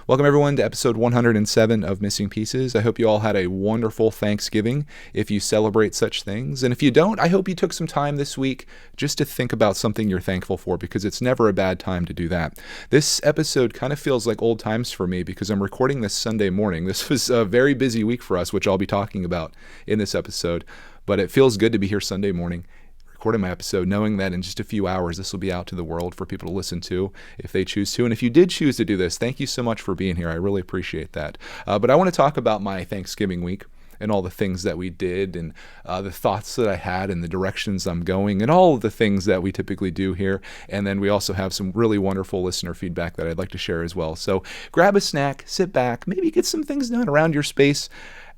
Welcome everyone to episode 107 of Missing Pieces. I hope you all had a wonderful Thanksgiving if you celebrate such things. And if you don't, I hope you took some time this week just to think about something you're thankful for, because it's never a bad time to do that. This episode kind of feels like old times for me because I'm recording this Sunday morning. This was a very busy week for us, which I'll be talking about in this episode. But it feels good to be here Sunday morning recording my episode, knowing that in just a few hours this will be out to the world for people to listen to if they choose to. And if you did choose to do this, thank you so much for being here. I really appreciate that. But I want to talk about my Thanksgiving week and all the things that we did and the thoughts that I had and the directions I'm going and all of the things that we typically do here. And then we also have some really wonderful listener feedback that I'd like to share as well. So grab a snack, sit back, maybe get some things done around your space,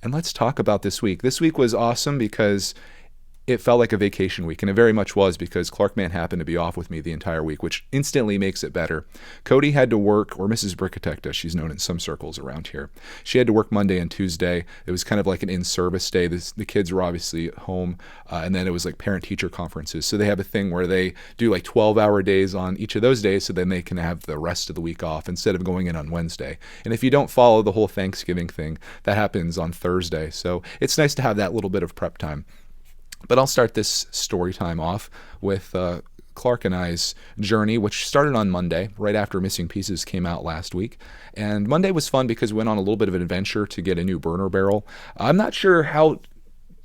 and let's talk about this week. This week was awesome because it felt like a vacation week, and it very much was, because Clark Mann happened to be off with me the entire week, which instantly makes it better. Cody had to work, or Mrs. Brickitect, as she's known in some circles around here. She had to work Monday and Tuesday. It was kind of like an in-service day. The kids were obviously at home, and then it was like parent-teacher conferences. So they have a thing where they do like 12-hour days on each of those days, so then they can have the rest of the week off instead of going in on Wednesday. And if you don't follow the whole Thanksgiving thing, that happens on Thursday. So it's nice to have that little bit of prep time. But I'll start this story time off with Clark and I's journey, which started on Monday, right after Missing Pieces came out last week. And Monday was fun because we went on a little bit of an adventure to get a new burner barrel. I'm not sure how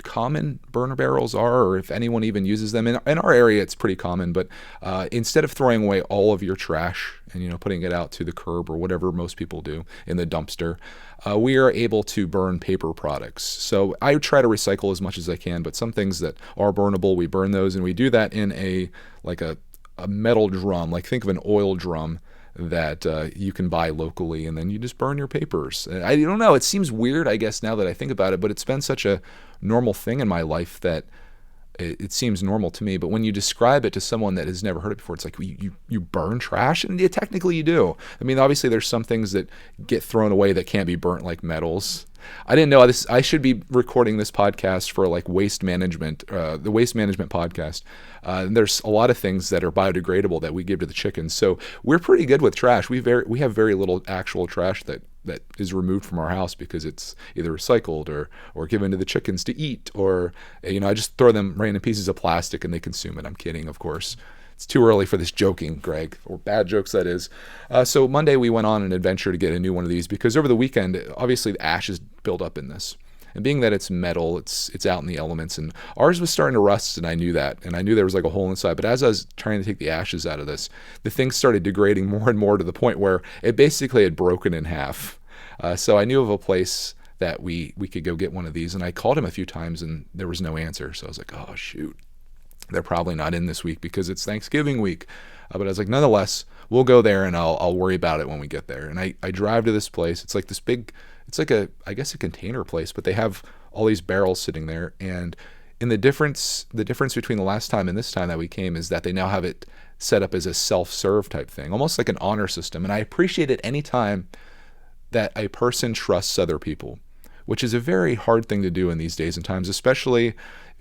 common burner barrels are, or if anyone even uses them. In our area, it's pretty common, but instead of throwing away all of your trash and putting it out to the curb or whatever most people do in the dumpster, we are able to burn paper products. So I try to recycle as much as I can, but some things that are burnable, we burn those, and we do that in a metal drum. Like, think of an oil drum that you can buy locally, and then you just burn your papers. I don't know, it seems weird, I guess, now that I think about it, but it's been such a normal thing in my life that it seems normal to me. But when you describe it to someone that has never heard it before, it's like, you burn trash? And yeah, technically you do. I mean, obviously there's some things that get thrown away that can't be burnt, like metals. I didn't know this. I should be recording this podcast for like waste management, the waste management podcast. There's a lot of things that are biodegradable that we give to the chickens. So we're pretty good with trash. We have very little actual trash that is removed from our house because it's either recycled or given to the chickens to eat, or I just throw them random pieces of plastic and they consume it. I'm kidding, of course. It's too early for this joking, Greg, or bad jokes, that is. So Monday we went on an adventure to get a new one of these because over the weekend, obviously the ashes build up in this. And being that it's metal, it's out in the elements, and ours was starting to rust, and I knew that. And I knew there was like a hole inside. But as I was trying to take the ashes out of this, the thing started degrading more and more to the point where it basically had broken in half. So I knew of a place that we could go get one of these, and I called him a few times, and there was no answer. So I was like, oh, shoot. They're probably not in this week because it's Thanksgiving week. But I was like, nonetheless, we'll go there and I'll worry about it when we get there. And I drive to this place. It's like this big, it's like I guess a container place, but they have all these barrels sitting there. And the difference between the last time and this time that we came is that they now have it set up as a self-serve type thing, almost like an honor system. And I appreciate it any time that a person trusts other people, which is a very hard thing to do in these days and times, especially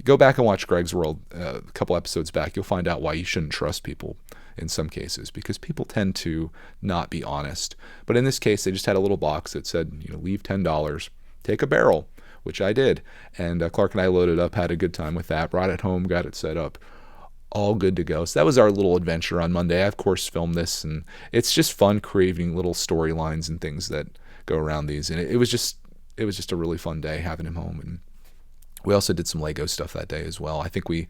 go back and watch Greg's World a couple episodes back. You'll find out why you shouldn't trust people in some cases, because people tend to not be honest. But in this case, they just had a little box that said, leave $10, take a barrel, which I did. And Clark and I loaded up, had a good time with that, brought it home, got it set up, all good to go. So that was our little adventure on Monday. I, of course, filmed this, and it's just fun creating little storylines and things that go around these. And it was just a really fun day having him home. And we also did some Lego stuff that day as well. I think we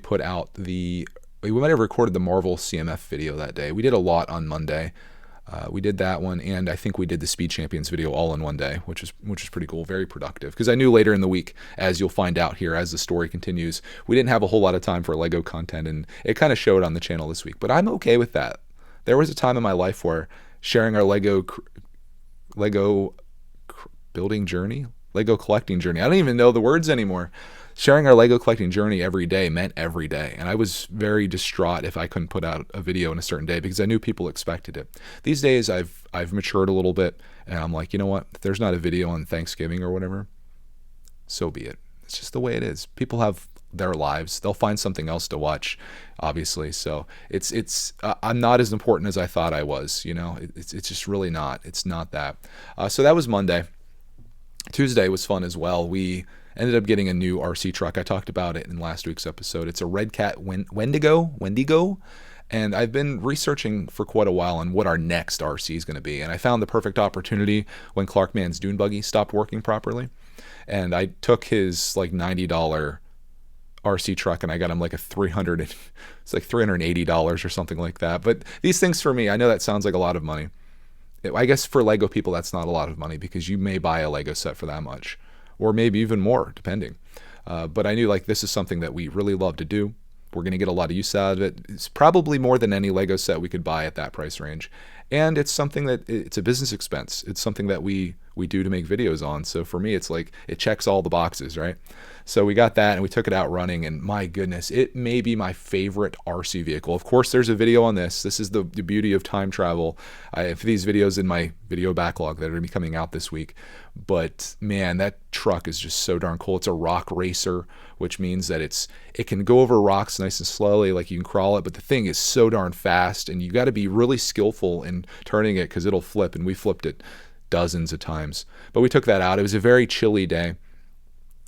put out we might have recorded the Marvel CMF video that day. We did a lot on Monday. We did that one, and I think we did the Speed Champions video all in one day, which is pretty cool, very productive. Because I knew later in the week, as you'll find out here as the story continues, we didn't have a whole lot of time for Lego content, and it kind of showed on the channel this week. But I'm okay with that. There was a time in my life where sharing our Lego building journey, Lego collecting journey. I don't even know the words anymore. Sharing our Lego collecting journey every day meant every day. And I was very distraught if I couldn't put out a video in a certain day because I knew people expected it. These days I've matured a little bit, and I'm like, you know what? If there's not a video on Thanksgiving or whatever, so be it. It's just the way it is. People have their lives. They'll find something else to watch, obviously. So I'm not as important as I thought I was. It's just really not. It's not that. So that was Monday. Tuesday was fun as well. We ended up getting a new RC truck. I talked about it in last week's episode. It's a Red Cat Wendigo. And I've been researching for quite a while on what our next RC is going to be. And I found the perfect opportunity when Clark Man's dune buggy stopped working properly. And I took his like $90 RC truck and I got him like it's like $380 or something like that. But these things for me, I know that sounds like a lot of money. I guess for Lego people, that's not a lot of money because you may buy a Lego set for that much, or maybe even more, depending. But I knew like this is something that we really love to do. We're going to get a lot of use out of it. It's probably more than any Lego set we could buy at that price range. And it's something that it's a business expense. It's something that we do to make videos on. So for me, it's like it checks all the boxes, right? So we got that and we took it out running, and my goodness, it may be my favorite RC vehicle. Of course, there's a video on this. This is the beauty of time travel. I have these videos in my video backlog that are going to be coming out this week. But man, that truck is just so darn cool. It's a rock racer, which means that it can go over rocks nice and slowly, like you can crawl it, but the thing is so darn fast, and you got to be really skillful in turning it because it'll flip, and we flipped it dozens of times. But we took that out. It was a very chilly day,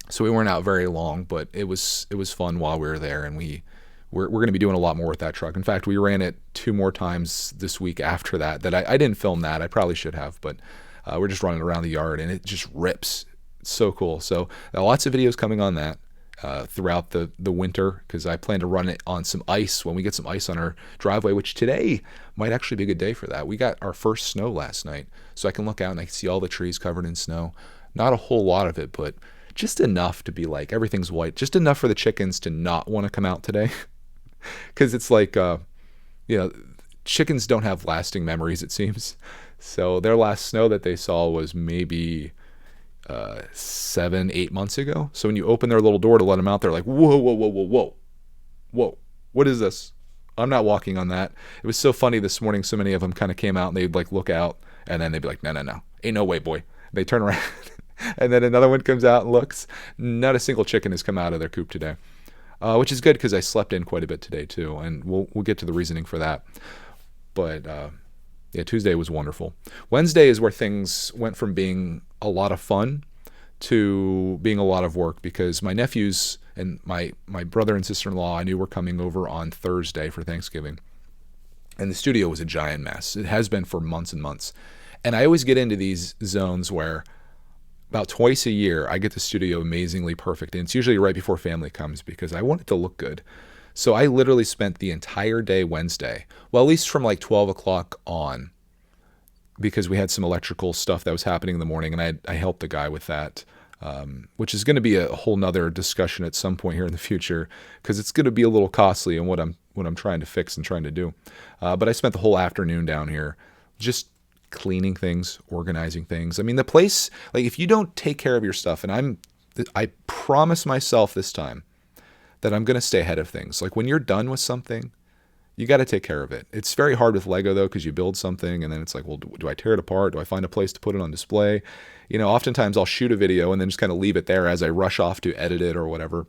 so we weren't out very long, but it was fun while we were there, and we're going to be doing a lot more with that truck. In fact, we ran it 2 more times this week after that I didn't film that. I probably should have, but we're just running around the yard, and it just rips. It's so cool. So lots of videos coming on that throughout the winter, because I plan to run it on some ice when we get some ice on our driveway, which today might actually be a good day for that. We got our first snow last night, so I can look out and I can see all the trees covered in snow. Not a whole lot of it, but just enough to be like everything's white, just enough for the chickens to not want to come out today. Because it's like, chickens don't have lasting memories, it seems. So their last snow that they saw was maybe 7-8 months ago. So when you open their little door to let them out, they're like, whoa, what is this? I'm not walking on that. It was so funny this morning. So many of them kind of came out and they'd like look out, and then they'd be like, no, ain't no way, boy. They turn around and then another one comes out and looks. Not a single chicken has come out of their coop today, which is good because I slept in quite a bit today too. And we'll get to the reasoning for that. But yeah, Tuesday was wonderful. Wednesday is where things went from being a lot of fun to being a lot of work, because my nephews and my brother and sister-in-law I knew were coming over on Thursday for Thanksgiving. And the studio was a giant mess. It has been for months and months. And I always get into these zones where about twice a year I get the studio amazingly perfect. And it's usually right before family comes because I want it to look good. So I literally spent the entire day Wednesday, well, at least from like 12 o'clock on, because we had some electrical stuff that was happening in the morning, and I helped the guy with that, which is going to be a whole nother discussion at some point here in the future, because it's going to be a little costly in what I'm trying to fix and trying to do. But I spent the whole afternoon down here just cleaning things, organizing things. I mean, the place, like if you don't take care of your stuff, and I promise myself this time that I'm going to stay ahead of things. Like when you're done with something, you got to take care of it. It's very hard with Lego though, because you build something and then it's like, well, do I tear it apart? Do I find a place to put it on display? Oftentimes I'll shoot a video and then just kind of leave it there as I rush off to edit it or whatever.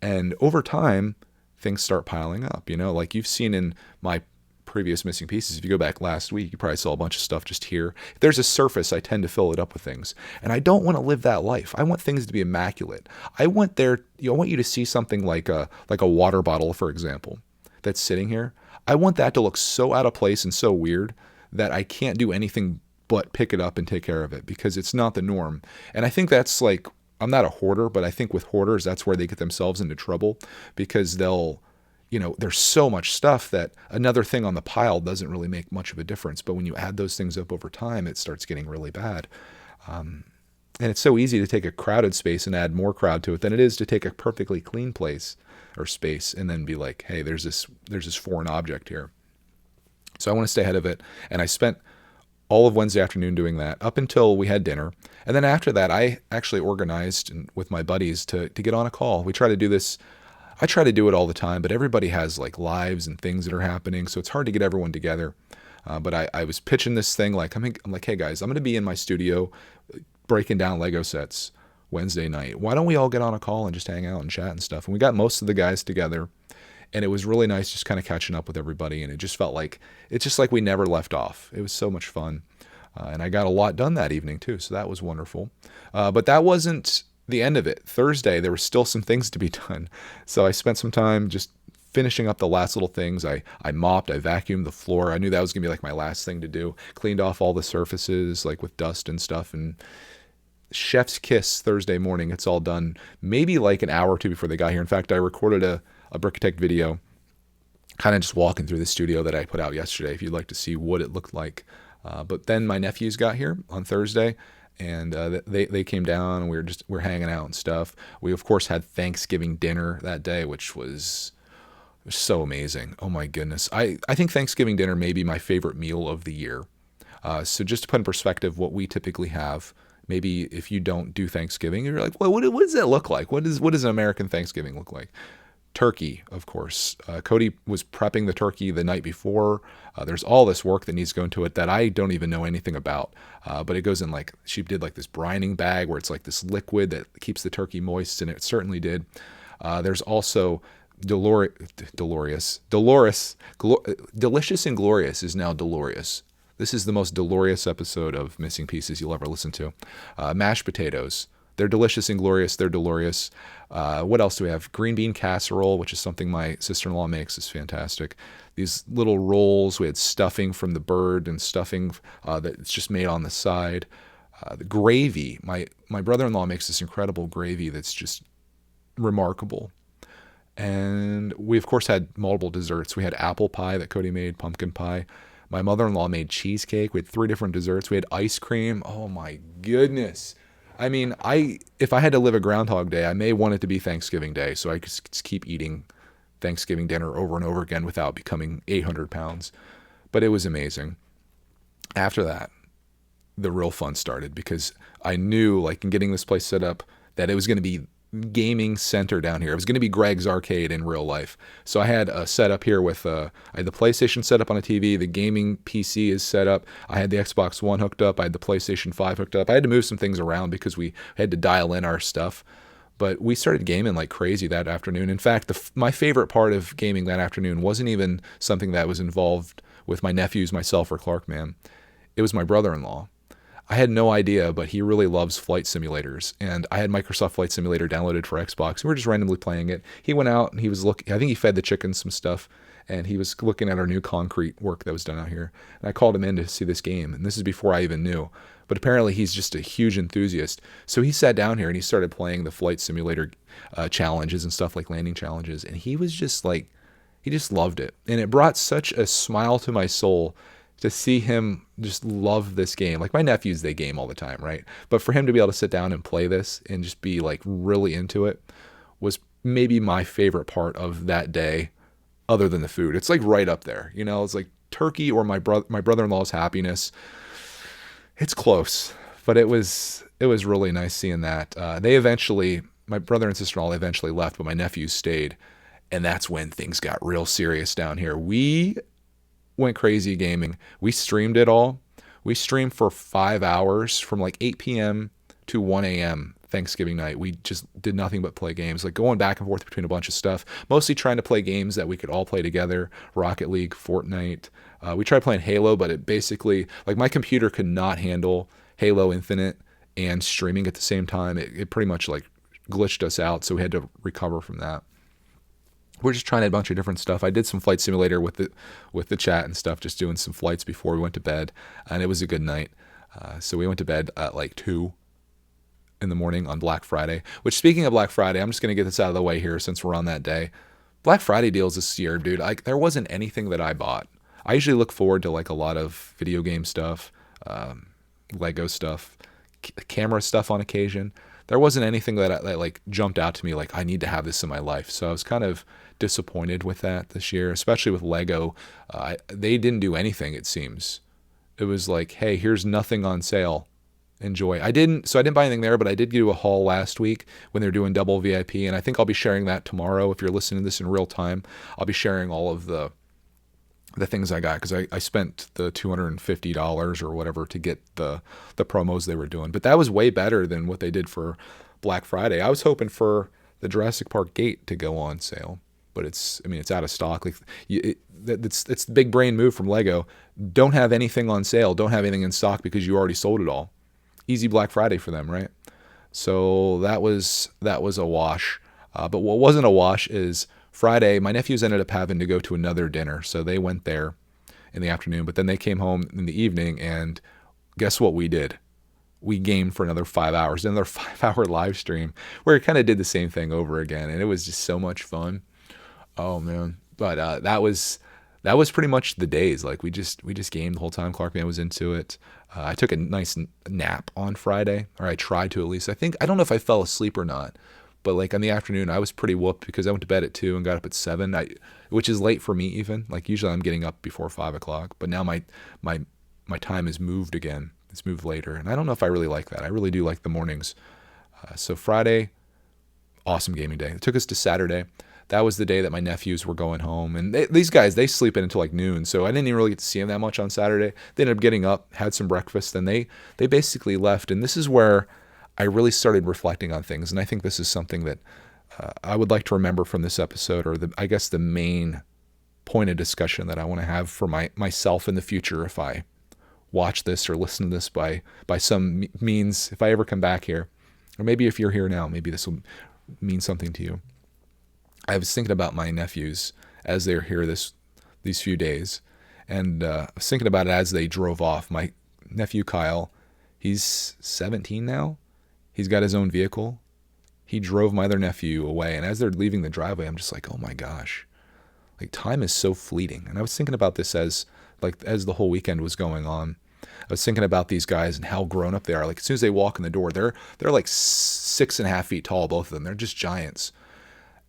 And over time, things start piling up, like you've seen in my previous missing pieces. If you go back last week, you probably saw a bunch of stuff just here. If there's a surface, I tend to fill it up with things. And I don't want to live that life. I want things to be immaculate. I want you to see something like a water bottle, for example, that's sitting here. I want that to look so out of place and so weird that I can't do anything but pick it up and take care of it, because it's not the norm. And I think that's like, I'm not a hoarder, but I think with hoarders, that's where they get themselves into trouble, because there's so much stuff that another thing on the pile doesn't really make much of a difference. But when you add those things up over time, it starts getting really bad. And it's so easy to take a crowded space and add more crowd to it than it is to take a perfectly clean place or space and then be like, hey, there's this foreign object here. So I want to stay ahead of it. And I spent all of Wednesday afternoon doing that up until we had dinner. And then after that, I actually organized with my buddies to get on a call. We try to do this. I try to do it all the time, but everybody has like lives and things that are happening, so it's hard to get everyone together. But I was pitching this thing like, I'm like, hey guys, I'm going to be in my studio breaking down Lego sets Wednesday night. Why don't we all get on a call and just hang out and chat and stuff? And we got most of the guys together, and it was really nice just kind of catching up with everybody. And it just felt like, it's just like we never left off. It was so much fun. And I got a lot done that evening too. So that was wonderful. But that wasn't the end of it. Thursday, there were still some things to be done. So I spent some time just finishing up the last little things. I mopped, I vacuumed the floor. I knew that was going to be like my last thing to do. Cleaned off all the surfaces, like with dust and stuff. And chef's kiss Thursday morning, it's all done. Maybe like an hour or two before they got here. In fact, I recorded a brickitect video, kind of just walking through the studio that I put out yesterday, if you'd like to see what it looked like. But then my nephews got here on Thursday, and they came down, and we're hanging out and stuff. We of course had Thanksgiving dinner that day, which was so amazing. Oh my goodness. I think Thanksgiving dinner may be my favorite meal of the year. So just to put in perspective what we typically have, maybe if you don't do Thanksgiving, you're like, well, what does that look like? What does an American Thanksgiving look like? Turkey, of course. Cody was prepping the turkey the night before. There's all this work that needs to go into it that I don't even know anything about. But it goes in like, she did like this brining bag where it's like this liquid that keeps the turkey moist, and it certainly did. There's also Delicious and Glorious is now Delorious. This is the most Delorious episode of Missing Pieces you'll ever listen to. Mashed potatoes. They're delicious and glorious. They're Delorious. What else do we have? Green bean casserole, which is something my sister-in-law makes. Is fantastic. These little rolls. We had stuffing from the bird and stuffing that's just made on the side. The gravy. My brother-in-law makes this incredible gravy that's just remarkable. And we, of course, had multiple desserts. We had apple pie that Cody made, pumpkin pie. My mother-in-law made cheesecake. We had 3 different desserts. We had ice cream. Oh, my goodness. I mean, if I had to live a Groundhog Day, I may want it to be Thanksgiving Day, so I could just keep eating Thanksgiving dinner over and over again without becoming 800 pounds. But it was amazing. After that, the real fun started, because I knew, like, in getting this place set up, that it was going to be gaming center down here. It was going to be Greg's Arcade in real life. So I had a setup here with I had the PlayStation set up on a TV. The gaming PC is set up. I had the Xbox One hooked up. I had the PlayStation 5 hooked up. I had to move some things around because we had to dial in our stuff. But we started gaming like crazy that afternoon. In fact, my favorite part of gaming that afternoon wasn't even something that was involved with my nephews, myself, or Clark, man. It was my brother-in-law. I had no idea, but he really loves flight simulators. And I had Microsoft Flight Simulator downloaded for Xbox. We were just randomly playing it. He went out and he was looking, I think he fed the chickens some stuff, and he was looking at our new concrete work that was done out here. And I called him in to see this game. And this is before I even knew. But apparently he's just a huge enthusiast. So he sat down here and he started playing the flight simulator challenges and stuff, like landing challenges. And he was just like, he just loved it. And it brought such a smile to my soul to see him just love this game. Like, my nephews, they game all the time, right? But for him to be able to sit down and play this and just be like really into it was maybe my favorite part of that day, other than the food. It's like right up there, you know. It's like turkey or my brother-in-law's happiness. It's close, but it was really nice seeing that. My brother and sister-in-law eventually left, but my nephews stayed, and that's when things got real serious down here. We went crazy gaming. We streamed it all. We streamed for 5 hours from like 8 p.m. to 1 a.m. Thanksgiving night. We just did nothing but play games, like going back and forth between a bunch of stuff, mostly trying to play games that we could all play together. Rocket League, Fortnite. We tried playing Halo, but it basically, like, my computer could not handle Halo Infinite and streaming at the same time. It pretty much like glitched us out, so we had to recover from that. We're just trying a bunch of different stuff. I did some flight simulator with the chat and stuff, just doing some flights before we went to bed, and it was a good night. So we went to bed at like 2 in the morning on Black Friday, which, speaking of Black Friday, I'm just going to get this out of the way here since we're on that day. Black Friday deals this year, dude, there wasn't anything that I bought. I usually look forward to like a lot of video game stuff, Lego stuff, camera stuff on occasion. There wasn't anything that like jumped out to me like, I need to have this in my life. So I was kind of disappointed with that this year, especially with Lego. They didn't do anything, it seems. It was like, hey, here's nothing on sale. Enjoy. I didn't buy anything there, but I did do a haul last week when they're doing double VIP, and I think I'll be sharing that tomorrow. If you're listening to this in real time, I'll be sharing all of the things I got, because I spent the $250 or whatever to get the promos they were doing. But that was way better than what they did for Black Friday. I was hoping for the Jurassic Park gate to go on sale, but it's out of stock. Like it's the big brain move from Lego. Don't have anything on sale. Don't have anything in stock because you already sold it all. Easy Black Friday for them, right? So that was a wash. But what wasn't a wash is Friday, my nephews ended up having to go to another dinner. So they went there in the afternoon, but then they came home in the evening, and guess what we did? We gamed for another 5 hours, another 5-hour live stream where it kind of did the same thing over again. And it was just so much fun. Oh man. But that was pretty much the days. Like we just gamed the whole time. Clarkman was into it. I took a nice nap on Friday, or I tried to at least. I don't know if I fell asleep or not, but like in the afternoon, I was pretty whooped because I went to bed at 2 and got up at 7, which is late for me even. Like usually I'm getting up before 5 o'clock, but now my time is moved again. It's moved later, and I don't know if I really like that. I really do like the mornings. So Friday, awesome gaming day. It took us to Saturday. That was the day that my nephews were going home, and these guys, they sleep in until like noon, so I didn't even really get to see them that much on Saturday. They ended up getting up, had some breakfast, and they basically left. And this is where I really started reflecting on things, and I think this is something that I would like to remember from this episode, or I guess the main point of discussion that I want to have for myself in the future if I watch this or listen to this by some means, if I ever come back here, or maybe if you're here now, maybe this will mean something to you. I was thinking about my nephews as they're here these few days, and I was thinking about it as they drove off. My nephew Kyle, he's 17 now. He's got his own vehicle. He drove my other nephew away, and as they're leaving the driveway, I'm just like, oh my gosh, like time is so fleeting. And I was thinking about this as the whole weekend was going on. I was thinking about these guys and how grown up they are. Like as soon as they walk in the door, they're like 6.5 feet tall, both of them. They're just giants.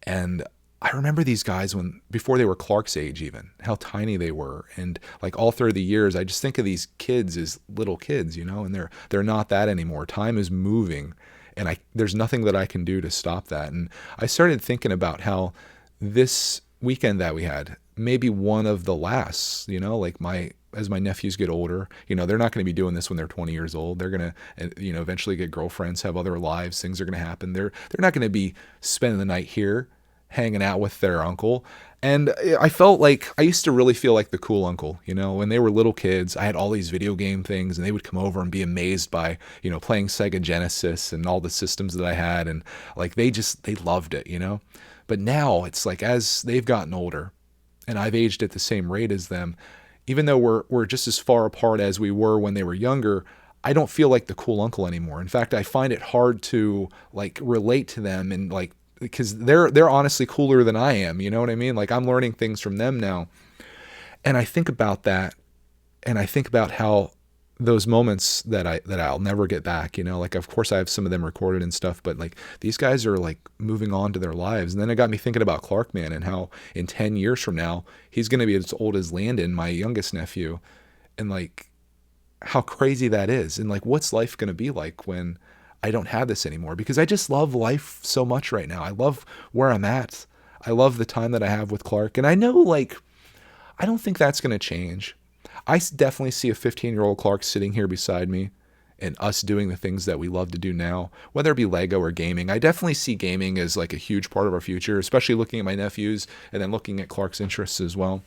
And I remember these guys before they were Clark's age even, how tiny they were. And like all through the years, I just think of these kids as little kids, and they're not that anymore. Time is moving, and there's nothing that I can do to stop that. And I started thinking about how this weekend that we had, maybe one of the last, like as my nephews get older, they're not going to be doing this when they're 20 years old. They're going to, eventually get girlfriends, have other lives. Things are going to happen. They're not going to be spending the night here hanging out with their uncle. And I felt like I used to really feel like the cool uncle, when they were little kids. I had all these video game things, and they would come over and be amazed by, playing Sega Genesis and all the systems that I had. And like, they loved it, But now it's like, as they've gotten older and I've aged at the same rate as them, even though we're just as far apart as we were when they were younger, I don't feel like the cool uncle anymore. In fact, I find it hard to like relate to them, and like, because they're honestly cooler than I am, you know what I mean? Like I'm learning things from them now. And I think about that, and I think about how those moments that I'll never get back, like of course I have some of them recorded and stuff, but like these guys are like moving on to their lives. And then it got me thinking about Clarkman and how in 10 years from now, he's going to be as old as Landon, my youngest nephew, and like how crazy that is. And like, what's life going to be like when I don't have this anymore? Because I just love life so much right now. I love where I'm at. I love the time that I have with Clark. And I know, like, I don't think that's going to change. I definitely see a 15-year-old Clark sitting here beside me and us doing the things that we love to do now, whether it be Lego or gaming. I definitely see gaming as like a huge part of our future, especially looking at my nephews and then looking at Clark's interests as well.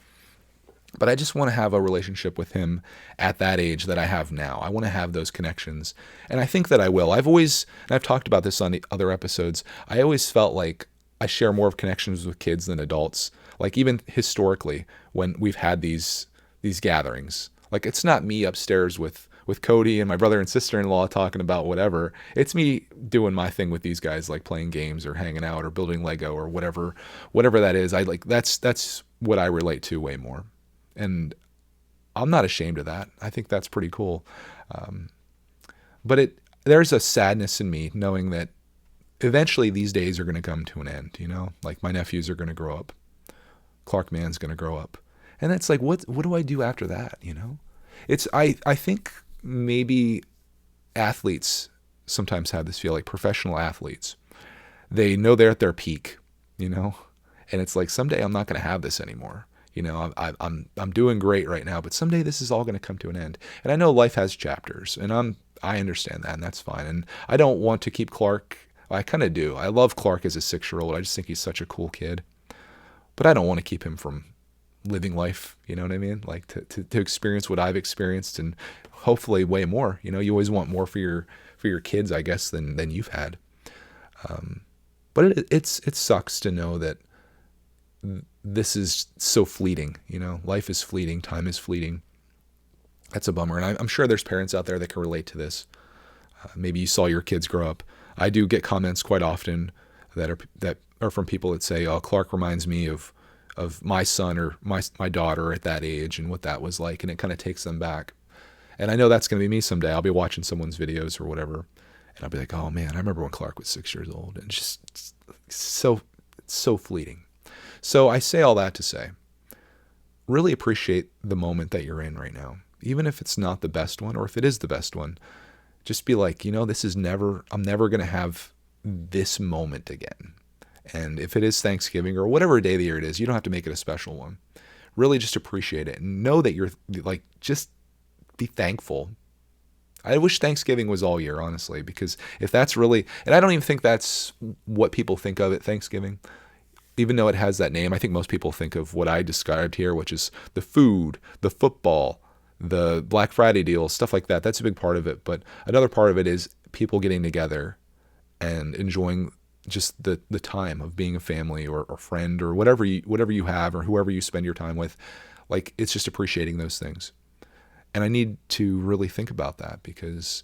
But I just want to have a relationship with him at that age that I have now. I want to have those connections. And I think that I will. I've talked about this on the other episodes, I always felt like I share more of connections with kids than adults. Like even historically, when we've had these gatherings, like it's not me upstairs with Cody and my brother and sister-in-law talking about whatever. It's me doing my thing with these guys, like playing games or hanging out or building Lego or whatever that is. That's what I relate to way more. And I'm not ashamed of that. I think that's pretty cool. But there's a sadness in me knowing that eventually these days are going to come to an end, like my nephews are going to grow up. Clark Mann's going to grow up. And it's like, what do I do after that? I think maybe athletes sometimes have this feel, like professional athletes. They know they're at their peak, and it's like, someday I'm not going to have this anymore. I'm doing great right now, but someday this is all going to come to an end. And I know life has chapters, and I understand that, and that's fine. And I don't want to keep Clark I kind of do. I love Clark as a 6-year-old. I just think he's such a cool kid. But I don't want to keep him from living life, you know what I mean? Like to experience what I've experienced, and hopefully way more. You know, you always want more for your kids, I guess, than you've had. But it sucks to know that this is so fleeting. You know, life is fleeting, time is fleeting. That's a bummer, and I'm sure there's parents out there that can relate to this. Maybe you saw your kids grow up. I do get comments quite often that are from people that say, "Oh, Clark reminds me of my son or my daughter at that age and what that was like," and it kind of takes them back. And I know that's going to be me someday. I'll be watching someone's videos or whatever, and I'll be like, "Oh man, I remember when Clark was 6 years old," and it's so fleeting. So I say all that to say, really appreciate the moment that you're in right now, even if it's not the best one, or if it is the best one. Just be like, I'm never going to have this moment again. And if it is Thanksgiving or whatever day of the year it is, you don't have to make it a special one. Really just appreciate it and know that you're like, just be thankful. I wish Thanksgiving was all year, honestly, because if that's really, and I don't even think that's what people think of at Thanksgiving, even though it has that name. I think most people think of what I described here, which is the food, the football, the Black Friday deals, stuff like that. That's a big part of it. But another part of it is people getting together and enjoying just the time of being a family or friend or whatever you have or whoever you spend your time with. Like, it's just appreciating those things. And I need to really think about that, because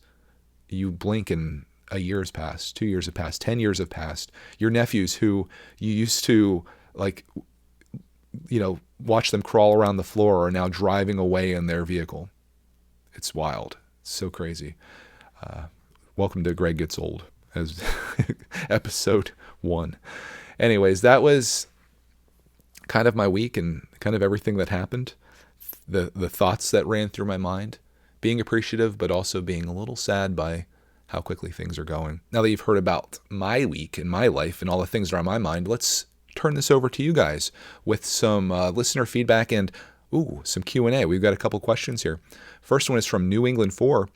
you blink and a year has passed, 2 years have passed, 10 years have passed. Your nephews who you used to watch them crawl around the floor are now driving away in their vehicle. It's wild. It's so crazy. Welcome to Greg Gets Old as episode 1. Anyways, that was kind of my week and kind of everything that happened. The thoughts that ran through my mind, being appreciative, but also being a little sad by how quickly things are going. Now that you've heard about my week and my life and all the things that are on my mind, let's turn this over to you guys with some listener feedback and some Q&A. We've got a couple questions here. First one is from New England 4,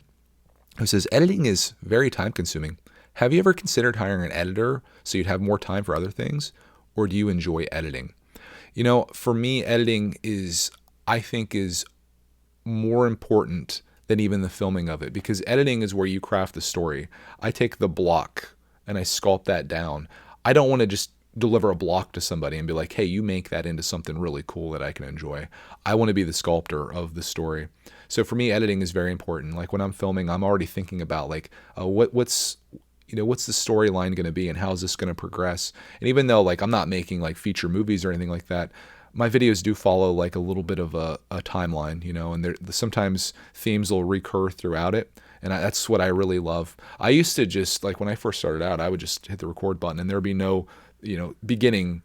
who says, editing is very time consuming. Have you ever considered hiring an editor so you'd have more time for other things, or do you enjoy editing? For me, editing I think is more important than even the filming of it, because editing is where you craft the story. I take the block and I sculpt that down. I don't want to just deliver a block to somebody and be like, hey, you make that into something really cool that I can enjoy. I want to be the sculptor of the story. So for me, editing is very important. Like when I'm filming, I'm already thinking about like, what's the storyline going to be and how's this going to progress? And even though like I'm not making like feature movies or anything like that, my videos do follow like a little bit of a timeline, and sometimes themes will recur throughout it. And that's what I really love. I used to just, like when I first started out, I would just hit the record button and there would be no, beginning,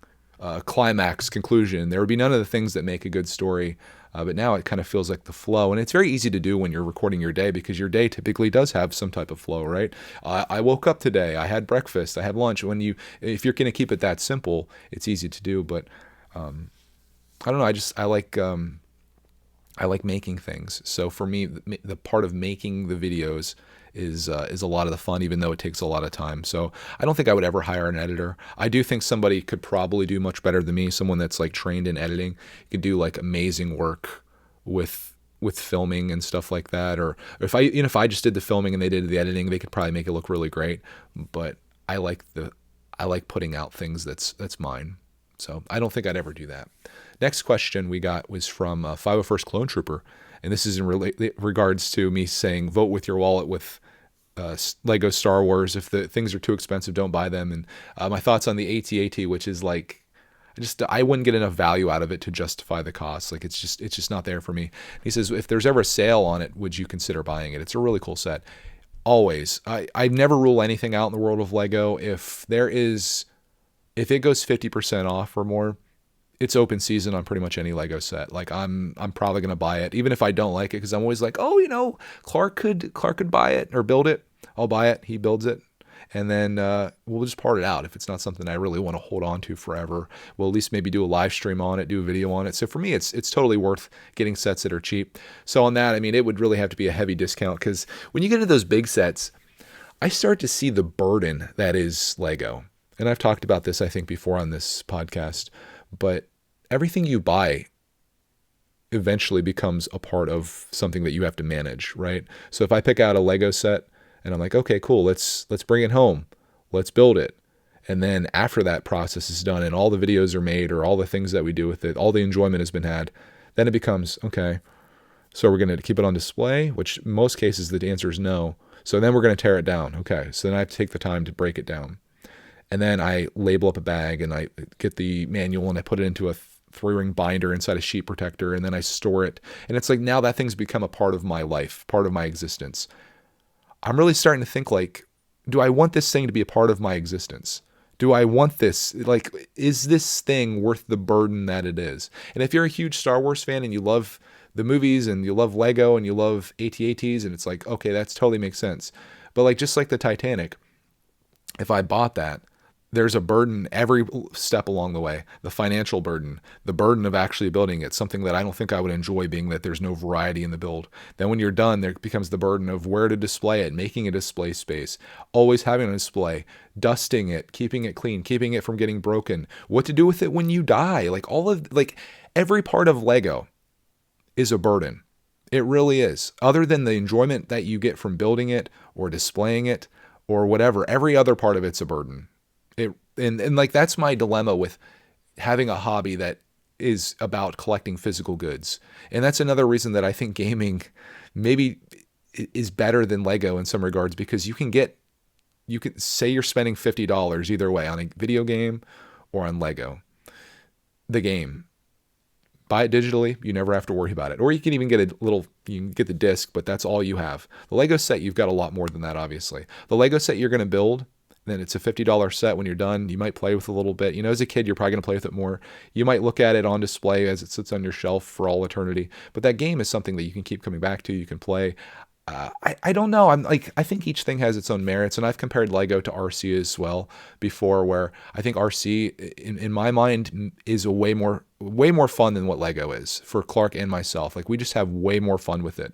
climax, conclusion. There would be none of the things that make a good story. But now it kind of feels like the flow. And it's very easy to do when you're recording your day, because your day typically does have some type of flow, right? I woke up today, I had breakfast, I had lunch. If you're going to keep it that simple, it's easy to do. But I don't know. I like making things. So for me, the part of making the videos is a lot of the fun, even though it takes a lot of time. So I don't think I would ever hire an editor. I do think somebody could probably do much better than me. Someone that's like trained in editing could do like amazing work with filming and stuff like that. Or if I just did the filming and they did the editing, they could probably make it look really great. But I like putting out things that's mine. So I don't think I'd ever do that. Next question we got was from 501st Clone Trooper, and this is in regards to me saying vote with your wallet with Lego Star Wars. If the things are too expensive, don't buy them. And my thoughts on the AT-AT, which is like, I wouldn't get enough value out of it to justify the cost. Like it's just not there for me. He says, if there's ever a sale on it, would you consider buying it? It's a really cool set. Always. I never rule anything out in the world of Lego. If it goes 50% off or more, it's open season on pretty much any Lego set. Like I'm probably going to buy it, even if I don't like it, because I'm always like, Clark could buy it or build it. I'll buy it. He builds it. And then we'll just part it out. If it's not something I really want to hold on to forever, we'll at least maybe do a live stream on it, do a video on it. So for me, it's totally worth getting sets that are cheap. So on that, I mean, it would really have to be a heavy discount, because when you get into those big sets, I start to see the burden that is Lego. And I've talked about this, I think, before on this podcast, but everything you buy eventually becomes a part of something that you have to manage, right? So if I pick out a Lego set and I'm like, okay, cool, let's bring it home. Let's build it. And then after that process is done and all the videos are made or all the things that we do with it, all the enjoyment has been had, then it becomes, okay, so we're going to keep it on display, which in most cases the answer is no. So then we're going to tear it down. Okay, so then I have to take the time to break it down. And then I label up a bag and I get the manual and I put it into a 3-ring binder inside a sheet protector, and then I store it. And it's like now that thing's become a part of my life, part of my existence. I'm really starting to think like, do I want this thing to be a part of my existence? Do I want this? Like, is this thing worth the burden that it is? And if you're a huge Star Wars fan and you love the movies and you love Lego and you love AT-ATs, and it's like, okay, that's totally makes sense. But like, just like the Titanic, if I bought that, there's a burden every step along the way. The financial burden, the burden of actually building it, something that I don't think I would enjoy, being that there's no variety in the build. Then when you're done, there becomes the burden of where to display it, making a display space, always having a display, dusting it, keeping it clean, keeping it from getting broken, what to do with it when you die. Like every part of Lego is a burden. It really is. Other than the enjoyment that you get from building it or displaying it or whatever, every other part of it's a burden. And like, that's my dilemma with having a hobby that is about collecting physical goods. And that's another reason that I think gaming maybe is better than Lego in some regards, because you can say you're spending $50 either way on a video game or on Lego. The game, buy it digitally, you never have to worry about it. Or you can even get you can get the disc, but that's all you have. The Lego set, you've got a lot more than that, obviously. The Lego set you're going to build, then it's a $50 set. When you're done, you might play with a little bit. As a kid, you're probably going to play with it more. You might look at it on display as it sits on your shelf for all eternity. But that game is something that you can keep coming back to. You can play. I don't know. I think each thing has its own merits, and I've compared Lego to RC as well before, where I think RC, in my mind, is a way more fun than what Lego is for Clark and myself. Like, we just have way more fun with it.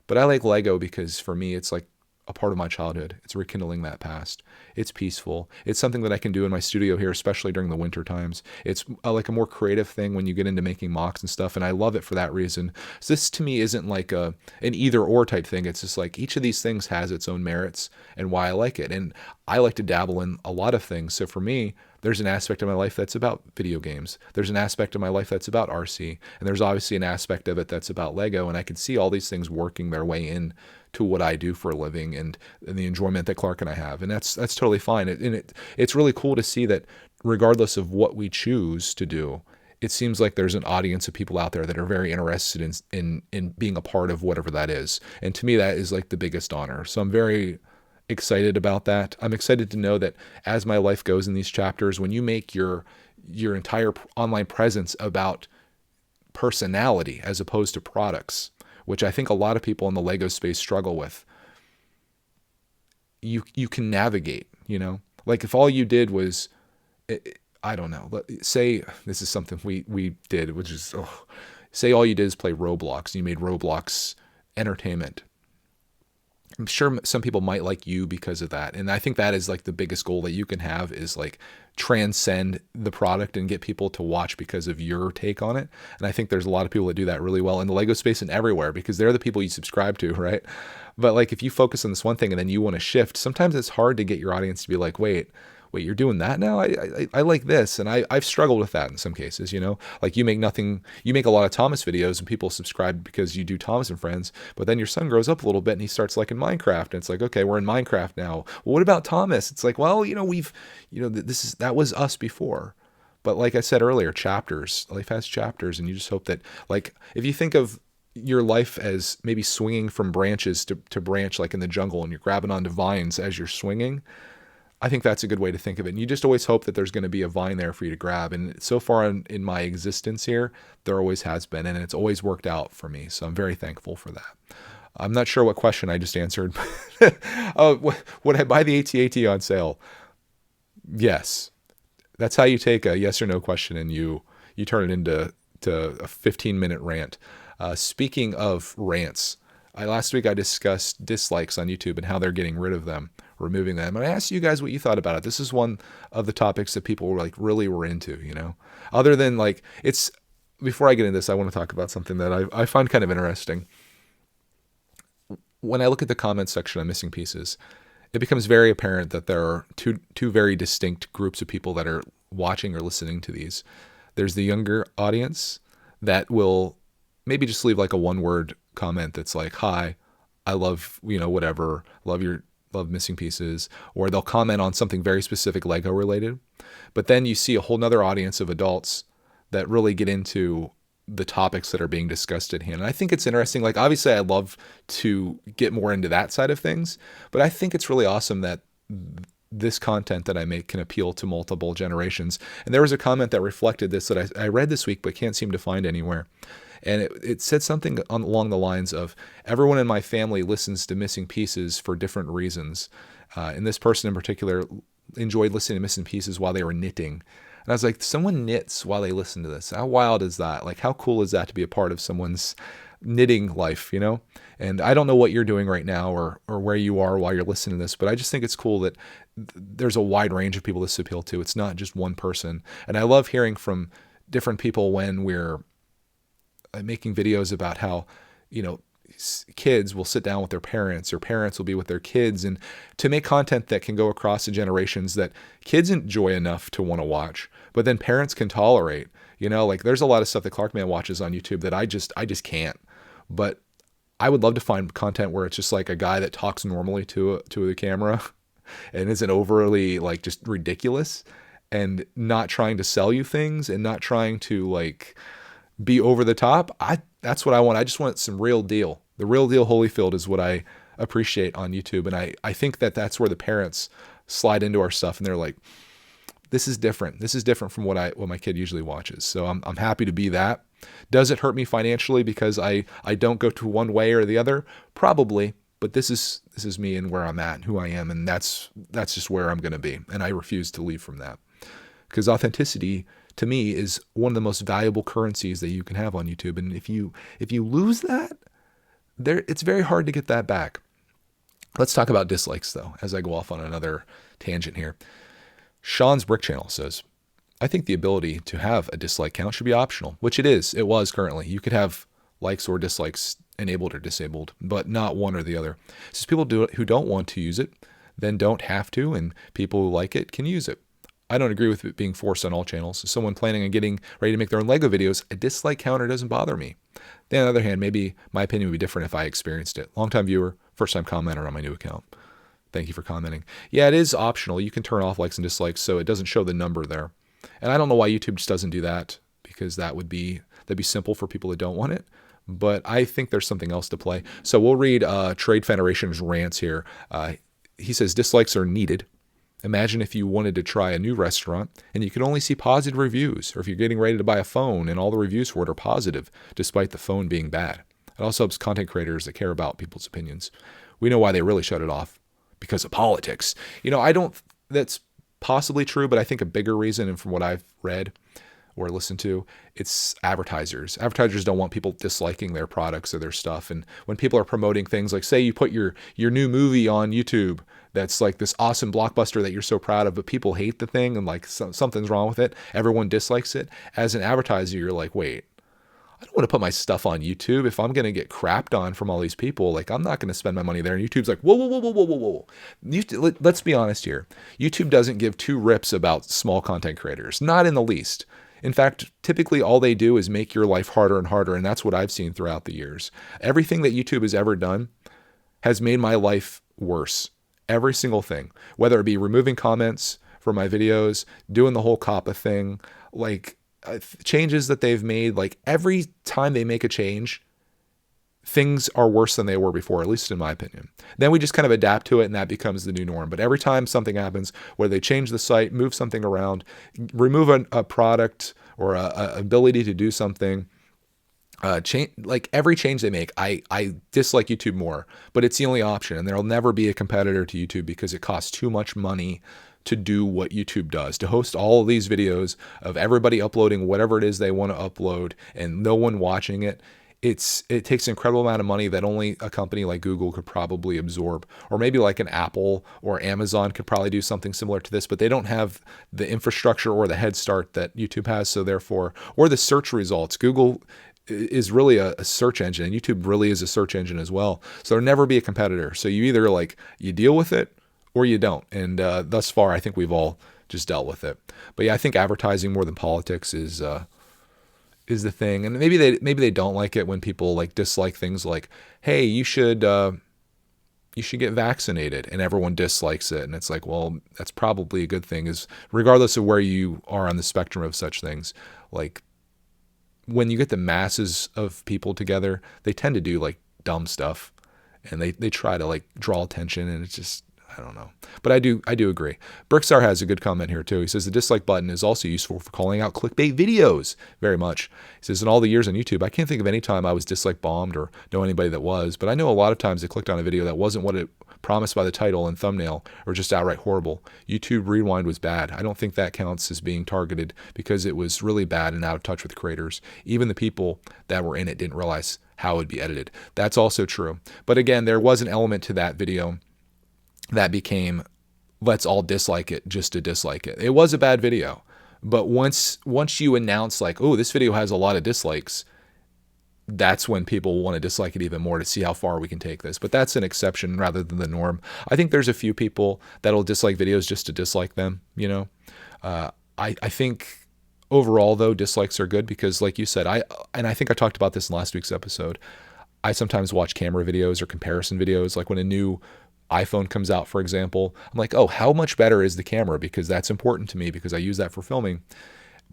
But I like Lego because for me, it's like a part of my childhood. It's rekindling that past. It's peaceful. It's something that I can do in my studio here, especially during the winter times. It's like a more creative thing when you get into making mocks and stuff, and I love it for that reason. So this to me isn't like an either or type thing. It's just like each of these things has its own merits and why I like it. And I like to dabble in a lot of things. So for me, there's an aspect of my life that's about video games. There's an aspect of my life that's about RC. And there's obviously an aspect of it that's about Lego. And I can see all these things working their way in to what I do for a living and the enjoyment that Clark and I have. And that's totally fine. It's really cool to see that regardless of what we choose to do, it seems like there's an audience of people out there that are very interested in being a part of whatever that is. And to me, that is like the biggest honor. So I'm very excited about that. I'm excited to know that as my life goes in these chapters, when you make your entire online presence about personality as opposed to products, which I think a lot of people in the Lego space struggle with, you can navigate, like if all you did was, I don't know, say this is something we did, which is, say all you did is play Roblox and you made Roblox entertainment. I'm sure some people might like you because of that. And I think that is like the biggest goal that you can have, is like transcend the product and get people to watch because of your take on it. And I think there's a lot of people that do that really well in the Lego space and everywhere, because they're the people you subscribe to, right? But like, if you focus on this one thing and then you want to shift, sometimes it's hard to get your audience to be like, wait, you're doing that now? I like this. And I've struggled with that in some cases, like you make a lot of Thomas videos and people subscribe because you do Thomas and Friends, but then your son grows up a little bit and he starts liking Minecraft. And it's like, okay, we're in Minecraft now. Well, what about Thomas? It's like, well, that was us before. But like I said earlier, life has chapters, and you just hope that, like, if you think of your life as maybe swinging from branches to branch, like in the jungle, and you're grabbing onto vines as you're swinging, I think that's a good way to think of it. And you just always hope that there's going to be a vine there for you to grab. And so far in my existence here, there always has been, and it's always worked out for me. So I'm very thankful for that. I'm not sure what question I just answered. Would I buy the AT-AT on sale? Yes. That's how you take a yes or no question and you turn it into a 15-minute rant. Speaking of rants, last week I discussed dislikes on YouTube and how they're getting rid of them, removing them. And I asked you guys what you thought about it. This is one of the topics that people were like really were into, you know, other than like it's, before I get into this, I want to talk about something that I find kind of interesting. When I look at the comments section on Missing Pieces, it becomes very apparent that there are two very distinct groups of people that are watching or listening to these. There's the younger audience that will maybe just leave like a one-word comment that's like, hi, I love, you know, whatever, love Missing Pieces, or they'll comment on something very specific Lego related. But then you see a whole nother audience of adults that really get into the topics that are being discussed at hand. And I think it's interesting. Like, obviously I love to get more into that side of things, but I think it's really awesome that this content that I make can appeal to multiple generations. And there was a comment that reflected this that I read this week, but can't seem to find anywhere. And it said something along the lines of, everyone in my family listens to Missing Pieces for different reasons. And this person in particular enjoyed listening to Missing Pieces while they were knitting. And I was like, someone knits while they listen to this. How wild is that? Like, how cool is that to be a part of someone's knitting life, you know? And I don't know what you're doing right now or where you are while you're listening to this, but I just think it's cool that there's a wide range of people this appeal to. It's not just one person. And I love hearing from different people when we're making videos about how, you know, kids will sit down with their parents, or parents will be with their kids, and to make content that can go across the generations that kids enjoy enough to want to watch, but then parents can tolerate. You know, like there's a lot of stuff that Clarkman watches on YouTube that I just can't. But I would love to find content where it's just like a guy that talks normally to the camera and isn't overly like just ridiculous, and not trying to sell you things and not trying to like be over the top. That's what I want. I just want some real deal. The real deal Holyfield is what I appreciate on YouTube. And I think that that's where the parents slide into our stuff and they're like, this is different. This is different from what my kid usually watches. So I'm happy to be that. Does it hurt me financially because I don't go to one way or the other? Probably, but this is me and where I'm at and who I am. And that's just where I'm going to be. And I refuse to leave from that, because authenticity to me is one of the most valuable currencies that you can have on YouTube. And if you lose that, it's very hard to get that back. Let's talk about dislikes though, as I go off on another tangent here. Sean's Brick Channel says, I think the ability to have a dislike count should be optional, which it is. It was currently. You could have likes or dislikes enabled or disabled, but not one or the other. It says people who don't want to use it, then don't have to, and people who like it can use it. I don't agree with it being forced on all channels. As someone planning on getting ready to make their own Lego videos, a dislike counter doesn't bother me. Then on the other hand, maybe my opinion would be different if I experienced it. Longtime viewer, first-time commenter on my new account. Thank you for commenting. Yeah, it is optional. You can turn off likes and dislikes so it doesn't show the number there. And I don't know why YouTube just doesn't do that, because that'd be simple for people that don't want it. But I think there's something else to play. So we'll read Trade Federation's rants here. He says dislikes are needed. Imagine if you wanted to try a new restaurant and you could only see positive reviews, or if you're getting ready to buy a phone and all the reviews for it are positive, despite the phone being bad. It also helps content creators that care about people's opinions. We know why they really shut it off, because of politics. You know, that's possibly true, but I think a bigger reason, and from what I've read or listened to, it's advertisers. Advertisers don't want people disliking their products or their stuff. And when people are promoting things, like say you put your new movie on YouTube, that's like this awesome blockbuster that you're so proud of, but people hate the thing and like something's wrong with it. Everyone dislikes it. As an advertiser, you're like, wait, I don't want to put my stuff on YouTube if I'm going to get crapped on from all these people. Like, I'm not going to spend my money there. And YouTube's like, whoa. Let's be honest here. YouTube doesn't give two rips about small content creators, not in the least. In fact, typically all they do is make your life harder and harder. And that's what I've seen throughout the years. Everything that YouTube has ever done has made my life worse. Every single thing, whether it be removing comments from my videos, doing the whole COPPA thing, like changes that they've made, like every time they make a change, things are worse than they were before, at least in my opinion. Then we just kind of adapt to it and that becomes the new norm. But every time something happens where they change the site, move something around, remove a product or a ability to do something, like every change they make, I dislike YouTube more, but it's the only option. And there'll never be a competitor to YouTube because it costs too much money to do what YouTube does, to host all of these videos of everybody uploading whatever it is they want to upload and no one watching it. it takes an incredible amount of money that only a company like Google could probably absorb, or maybe like an Apple or Amazon could probably do something similar to this, but they don't have the infrastructure or the head start that YouTube has. So therefore, or the search results. Google is really a search engine, and YouTube really is a search engine as well. So there'll never be a competitor. So you either like you deal with it or you don't. And thus far, I think we've all just dealt with it. But yeah, I think advertising more than politics is the thing. And maybe they don't like it when people like dislike things like, hey, you should get vaccinated, and everyone dislikes it. And it's like, well, that's probably a good thing, is regardless of where you are on the spectrum of such things. Like when you get the masses of people together, they tend to do like dumb stuff, and they try to like draw attention, and it's just, I don't know. But I do agree. Brickstar has a good comment here too. He says the dislike button is also useful for calling out clickbait videos very much. He says in all the years on YouTube, I can't think of any time I was dislike bombed or know anybody that was, but I know a lot of times they clicked on a video that wasn't what it promised by the title and thumbnail, or just outright horrible. YouTube Rewind was bad. I don't think that counts as being targeted because it was really bad and out of touch with creators. Even the people that were in it didn't realize how it would be edited. That's also true. But again, there was an element to that video that became, let's all dislike it just to dislike it. It was a bad video, but once you announce like, oh, this video has a lot of dislikes, that's when people want to dislike it even more to see how far we can take this. But that's an exception rather than the norm. I think there's a few people that'll dislike videos just to dislike them, you know. I think overall though, dislikes are good because like you said, I think I talked about this in last week's episode. I sometimes watch camera videos or comparison videos, like when a new iPhone comes out, for example, I'm like, oh, how much better is the camera? Because that's important to me because I use that for filming.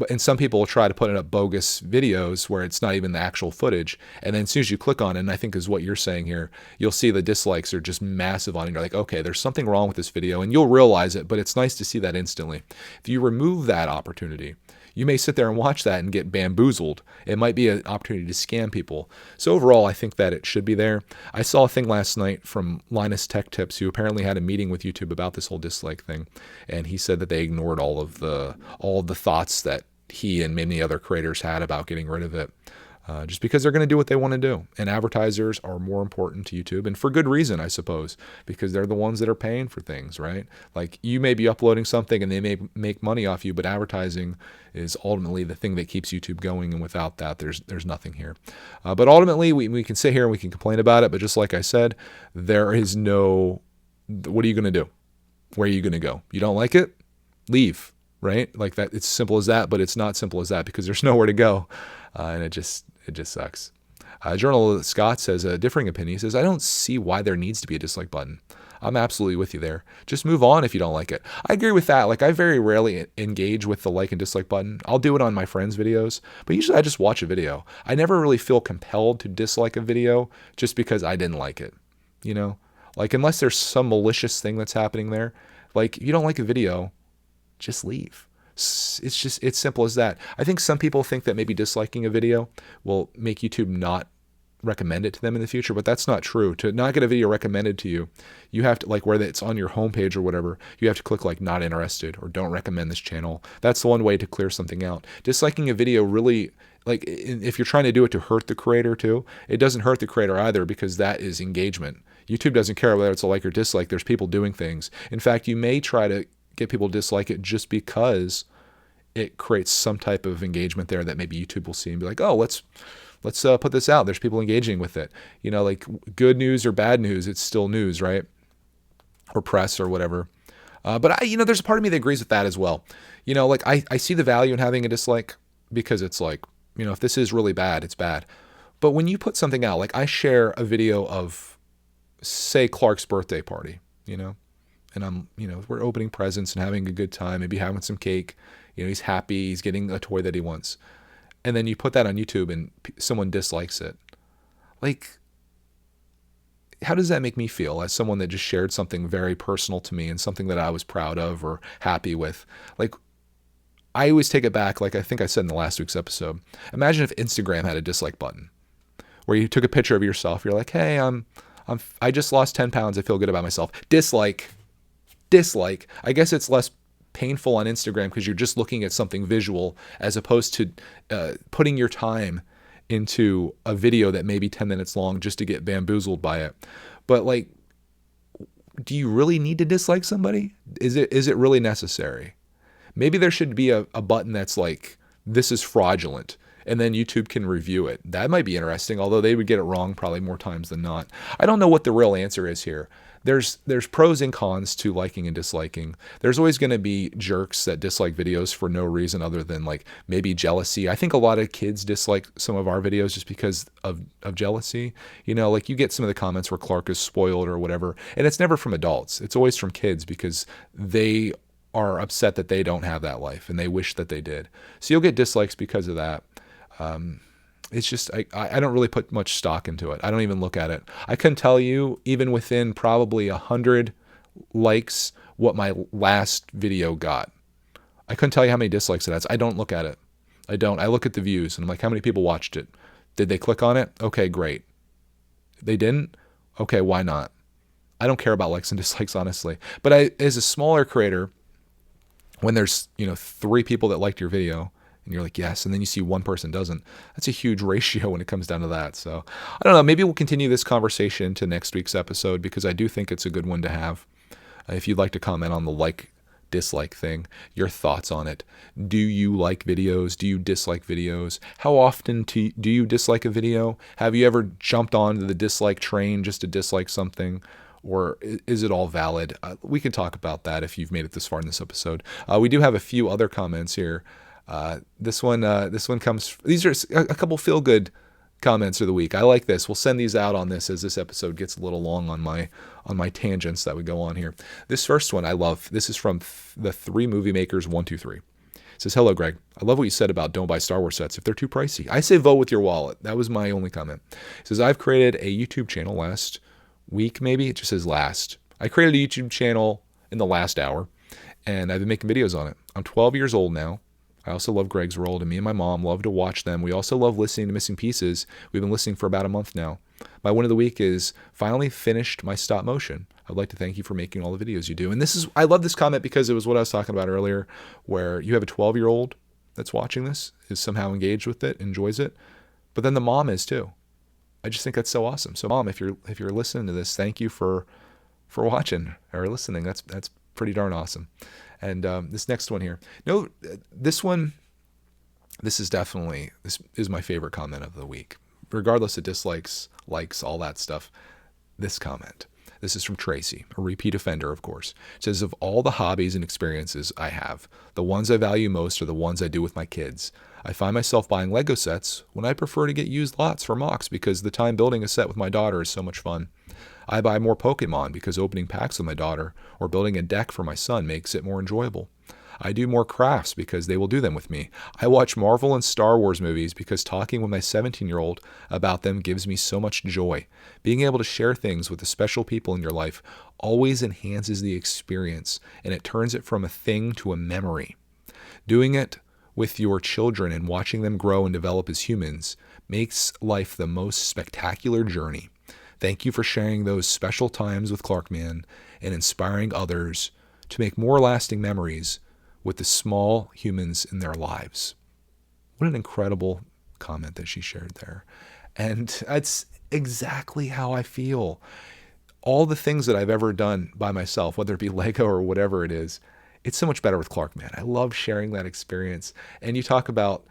And some people will try to put up bogus videos where it's not even the actual footage. And then as soon as you click on it, and I think is what you're saying here, you'll see the dislikes are just massive on it. You're like, okay, there's something wrong with this video, and you'll realize it, but it's nice to see that instantly. If you remove that opportunity, you may sit there and watch that and get bamboozled. It might be an opportunity to scam people. So overall, I think that it should be there. I saw a thing last night from Linus Tech Tips, who apparently had a meeting with YouTube about this whole dislike thing, and he said that they ignored all of the thoughts that he and many other creators had about getting rid of it. Just because they're going to do what they want to do. And advertisers are more important to YouTube, and for good reason, I suppose, because they're the ones that are paying for things, right? Like you may be uploading something and they may make money off you, but advertising is ultimately the thing that keeps YouTube going. And without that, there's nothing here. But ultimately, we can sit here and we can complain about it. But just like I said, there is no, what are you going to do? Where are you going to go? You don't like it? Leave, right? Like that. It's simple as that, but it's not simple as that because there's nowhere to go. And it just sucks. Journal Scott says a differing opinion. He says, I don't see why there needs to be a dislike button. I'm absolutely with you there. Just move on if you don't like it. I agree with that. Like I very rarely engage with the like and dislike button. I'll do it on my friends' videos, but usually I just watch a video. I never really feel compelled to dislike a video just because I didn't like it. You know, like unless there's some malicious thing that's happening there. Like if you don't like a video, just leave. It's simple as that. I think some people think that maybe disliking a video will make YouTube not recommend it to them in the future, but that's not true. To not get a video recommended to you, you have to, like where it's on your homepage or whatever, you have to click like not interested or don't recommend this channel. That's the one way to clear something out. Disliking a video really, like if you're trying to do it to hurt the creator too, it doesn't hurt the creator either because that is engagement. YouTube doesn't care whether it's a like or dislike. There's people doing things. In fact, you may try to get people to dislike it just because it creates some type of engagement there that maybe YouTube will see and be like, oh, let's put this out. There's people engaging with it. You know, like good news or bad news, it's still news, right? Or press or whatever. But there's a part of me that agrees with that as well. You know, like I see the value in having a dislike because it's like, you know, if this is really bad, it's bad. But when you put something out, like I share a video of, say, Clark's birthday party, you know, and we're opening presents and having a good time, maybe having some cake. You know, he's happy, he's getting a toy that he wants. And then you put that on YouTube and someone dislikes it. Like, how does that make me feel as someone that just shared something very personal to me and something that I was proud of or happy with? Like, I always take it back, like I think I said in the last week's episode. Imagine if Instagram had a dislike button where you took a picture of yourself. You're like, hey, I just lost 10 pounds. I feel good about myself. Dislike. I guess it's less painful on Instagram because you're just looking at something visual as opposed to putting your time into a video that may be 10 minutes long just to get bamboozled by it. But like, do you really need to dislike somebody? Is it really necessary? Maybe there should be a button that's like, this is fraudulent, and then YouTube can review it. That might be interesting, although they would get it wrong probably more times than not. I don't know what the real answer is here. There's pros and cons to liking and disliking. There's always going to be jerks that dislike videos for no reason other than like maybe jealousy. I think a lot of kids dislike some of our videos just because of jealousy. You know, like you get some of the comments where Clark is spoiled or whatever, and it's never from adults. It's always from kids because they are upset that they don't have that life and they wish that they did. So you'll get dislikes because of that. It's just, I don't really put much stock into it. I don't even look at it. I couldn't tell you, even within probably 100 likes, what my last video got. I couldn't tell you how many dislikes it has. I don't look at it. I don't. I look at the views and I'm like, how many people watched it? Did they click on it? Okay, great. They didn't? Okay, why not? I don't care about likes and dislikes, honestly. But as a smaller creator, when there's 3 people that liked your video, and you're like, yes, and then you see one person doesn't, that's a huge ratio when it comes down to that. So I don't know, maybe we'll continue this conversation to next week's episode because I do think it's a good one to have. If you'd like to comment on the like-dislike thing, your thoughts on it. Do you like videos? Do you dislike videos? How often do you dislike a video? Have you ever jumped on the dislike train just to dislike something? Or is it all valid? We can talk about that if you've made it this far in this episode. We do have a few other comments here. This one comes. These are a couple feel good comments of the week. I like this. We'll send these out on this as this episode gets a little long on my tangents that we go on here. This first one I love. This is from the 3 Movie Makers 123. It says, "Hello, Greg. I love what you said about don't buy Star Wars sets if they're too pricey. I say vote with your wallet." That was my only comment. It says, "I've created a YouTube channel last week, maybe it just says last. I created a YouTube channel in the last hour, and I've been making videos on it. I'm 12 years old now. I also love Greg's World, and me and my mom love to watch them. We also love listening to Missing Pieces. We've been listening for about a month now. My win of the week is finally finished my stop motion. I'd like to thank you for making all the videos you do." And I love this comment because it was what I was talking about earlier, where you have a 12-year-old that's watching this, is somehow engaged with it, enjoys it, but then the mom is too. I just think that's so awesome. So Mom, if you're listening to this, thank you for watching or listening. That's pretty darn awesome. And this next one here. No, this is my favorite comment of the week. Regardless of dislikes, likes, all that stuff, this comment. This is from Tracy, a repeat offender, of course. It says, "Of all the hobbies and experiences I have, the ones I value most are the ones I do with my kids. I find myself buying Lego sets when I prefer to get used lots for mocks because the time building a set with my daughter is so much fun. I buy more Pokemon because opening packs with my daughter or building a deck for my son makes it more enjoyable. I do more crafts because they will do them with me. I watch Marvel and Star Wars movies because talking with my 17-year-old about them gives me so much joy. Being able to share things with the special people in your life always enhances the experience, and it turns it from a thing to a memory. Doing it with your children and watching them grow and develop as humans makes life the most spectacular journey. Thank you for sharing those special times with Clarkman and inspiring others to make more lasting memories with the small humans in their lives." What an incredible comment that she shared there. And that's exactly how I feel. All the things that I've ever done by myself, whether it be Lego or whatever it is, it's so much better with Clarkman. I love sharing that experience. And you talk about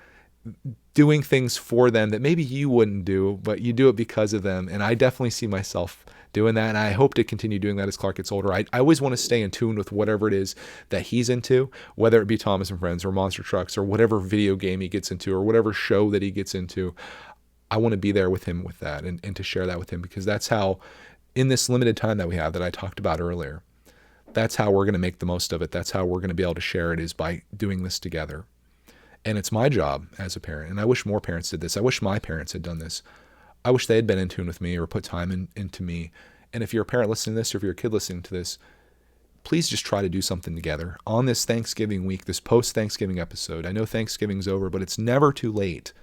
doing things for them that maybe you wouldn't do, but you do it because of them. And I definitely see myself doing that. And I hope to continue doing that as Clark gets older. I always want to stay in tune with whatever it is that he's into, whether it be Thomas and Friends or Monster Trucks or whatever video game he gets into or whatever show that he gets into. I want to be there with him with that and to share that with him, because that's how, in this limited time that we have that I talked about earlier, that's how we're going to make the most of it. That's how we're going to be able to share it, is by doing this together. And it's my job as a parent, and I wish more parents did this. I wish my parents had done this. I wish they had been in tune with me or put time into me. And if you're a parent listening to this, or if you're a kid listening to this, please just try to do something together on this Thanksgiving week, this post-Thanksgiving episode. I know Thanksgiving's over, but it's never too late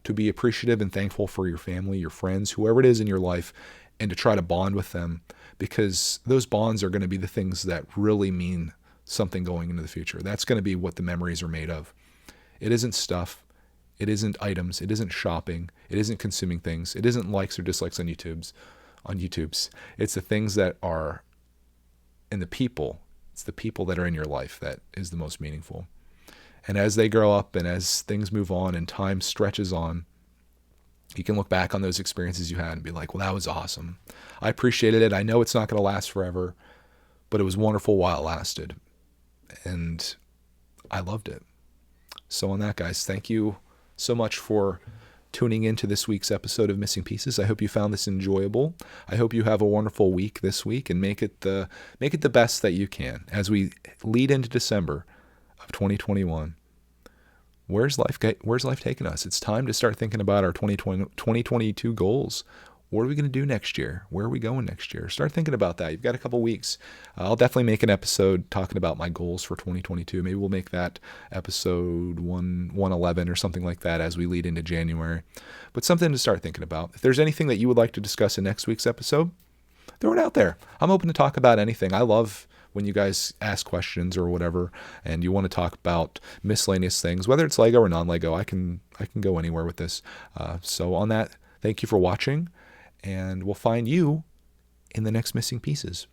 to be appreciative and thankful for your family, your friends, whoever it is in your life, and to try to bond with them, because those bonds are going to be the things that really mean something going into the future. That's going to be what the memories are made of. It isn't stuff. It isn't items. It isn't shopping. It isn't consuming things. It isn't likes or dislikes on YouTube's. It's the things that are in the people. It's the people that are in your life that is the most meaningful. And as they grow up and as things move on and time stretches on, you can look back on those experiences you had and be like, well, that was awesome. I appreciated it. I know it's not going to last forever, but it was wonderful while it lasted. And I loved it. So on that, guys, thank you so much for tuning into this week's episode of Missing Pieces. I hope you found this enjoyable. I hope you have a wonderful week this week and make it the best that you can as we lead into December of 2021. Where's life taking us? It's time to start thinking about our 2022 goals. What are we going to do next year? Where are we going next year? Start thinking about that. You've got a couple weeks. I'll definitely make an episode talking about my goals for 2022. Maybe we'll make that episode 111 or something like that as we lead into January. But something to start thinking about. If there's anything that you would like to discuss in next week's episode, throw it out there. I'm open to talk about anything. I love when you guys ask questions or whatever, and you want to talk about miscellaneous things, whether it's Lego or non-Lego. I can go anywhere with this. So on that, thank you for watching. And we'll find you in the next Missing Pieces.